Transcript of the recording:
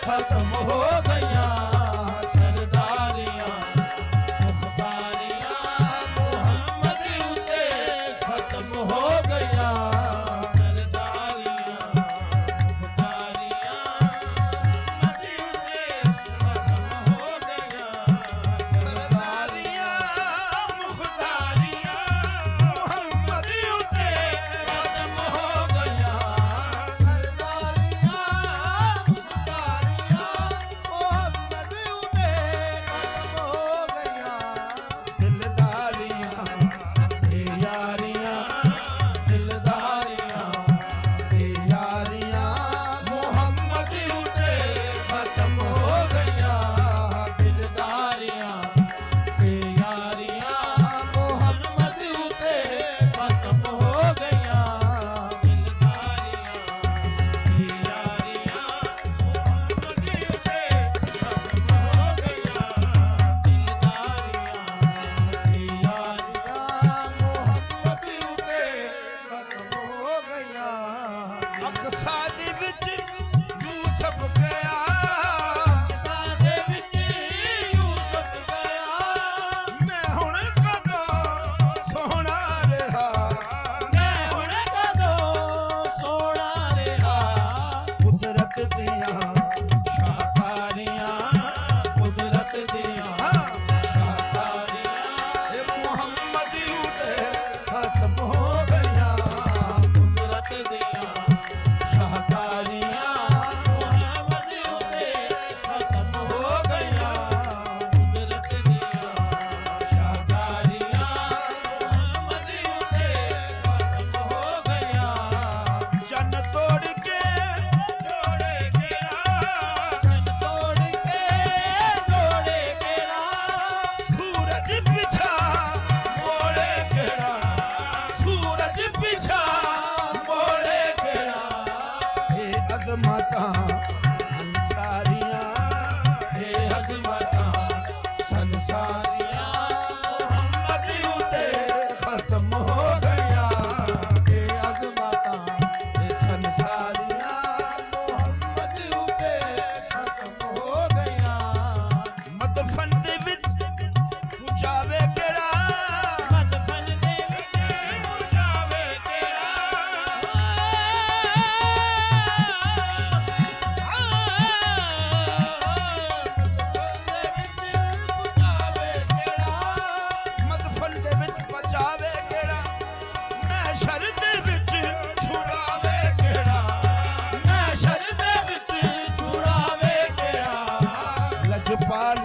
ਖਤਮ ਹੋ ਗਈਆਂ ਸਰਦਾਰੀਆਂ ਮੁਖਤਾਰੀਆਂ ਮੁਹੰਮਦ ਉਤੇ ਖਤਮ ਹੋ ਗਈਆਂ ਸਰਦਾਰੀਆਂ ਮੁਖਤਾਰੀਆਂ ਮੁਹੰਮਦ ਉਤੇ ਖਤਮ ਹੋ ਗਈਆਂ ਸਰਦਾਰੀਆਂ ਮੁਖਤਾਰੀਆਂ ਮੁਹੰਮਦ ਉਤੇ ਖਤਮ ਹੋ ਗਈਆਂ ਸਾਡੇ ਵਿੱਚ ਯੂਸਫ ਗਿਆ ਸਾਡੇ ਵਿੱਚ ਯੂਸਫ ਗਿਆ ਮੈਂ ਹੁਣ ਕਦੋਂ ਸੋਹਣਾ ਰਿਹਾ ਮੈਂ ਹੁਣ ਕਦੋਂ ਸੋਹਣਾ ਰਿਹਾ ਕੁਦਰਤ ਦੀਆਂ ਸ਼ਾਹਕਾਰੀਆਂ ਕੁਦਰਤ ਦੀਆਂ ਸ਼ਾਹਕਾਰੀਆਂ ਇਹ ਮੁਹੰਮਦ ਉਤੇ ਖਤਮ ਹੋ ਗਈਆਂ ਕੁਦਰਤ ਦੀਆਂ ਸ਼ਾਹਕਾਰੀਆਂ ਮੁਹੰਮਦ ਉਤੇ ਖਤਮ ਹੋ ਗਈਆਂ ਕੁਦਰਤ ਦੀਆਂ ਸ਼ਾਹਕਾਰੀਆਂ ਮੁਹੰਮਦ ਉਤੇ ਖਤਮ ਹੋ ਗਈਆਂ ਚੰਨ ਤੋੜ ਕੇ ਜੋੜੇ ਕਿਹੜਾ ਚੰਨ ਤੋੜ ਕੇ ਜੋੜੇ ਕਿਹੜਾ ਸੂਰਜ ਪਿਛਾ ਮੋੜੇ ਕਿਹੜਾ ਸੂਰਜ ਪਿਛਾ ਮੋੜੇ ਕਿਹੜਾ ਅਜ਼ਮਤਾਂ ਅੰਸਾਰੀਆਂ ਇਹ ਅਜ਼ਮਤਾਂ ਸੰਸਾਰੀਆਂ ਮੁਹੰਮਦ ਉਤੇ ਖਤਮ ਹੋ ਗਈਆਂ ਇਹ ਅਜ਼ਮਤਾਂ ਇਹ ਸੰਸਾਰੀਆਂ ਮੁਹੰਮਦ ਉਤੇ ਖਤਮ ਹੋ ਗਈਆਂ ਮਦਫਨ ਦੇ ਵਿੱਚ ਪੁਜਾਵੇ ਕਿਹੜਾ ਮਦਫਨ ਦੇ ਵਿੱਚ ਪੁਜਾਵੇ ਕਿਹੜਾ ਮਦਫਨ ਦੇ ਵਿੱਚ ਪਹੁੰਚਾਵੇ ਕਿਹੜਾ ਮਹਿਸ਼ਰ ਦੇ ਵਿੱਚ ਛੁਡਾਵੇ ਕਿਹੜਾ ਮਹਿਸ਼ਰ ਦੇ ਵਿੱਚ ਛੁਡਾਵੇ ਕਿਹੜਾ ਲਜਪਾਲ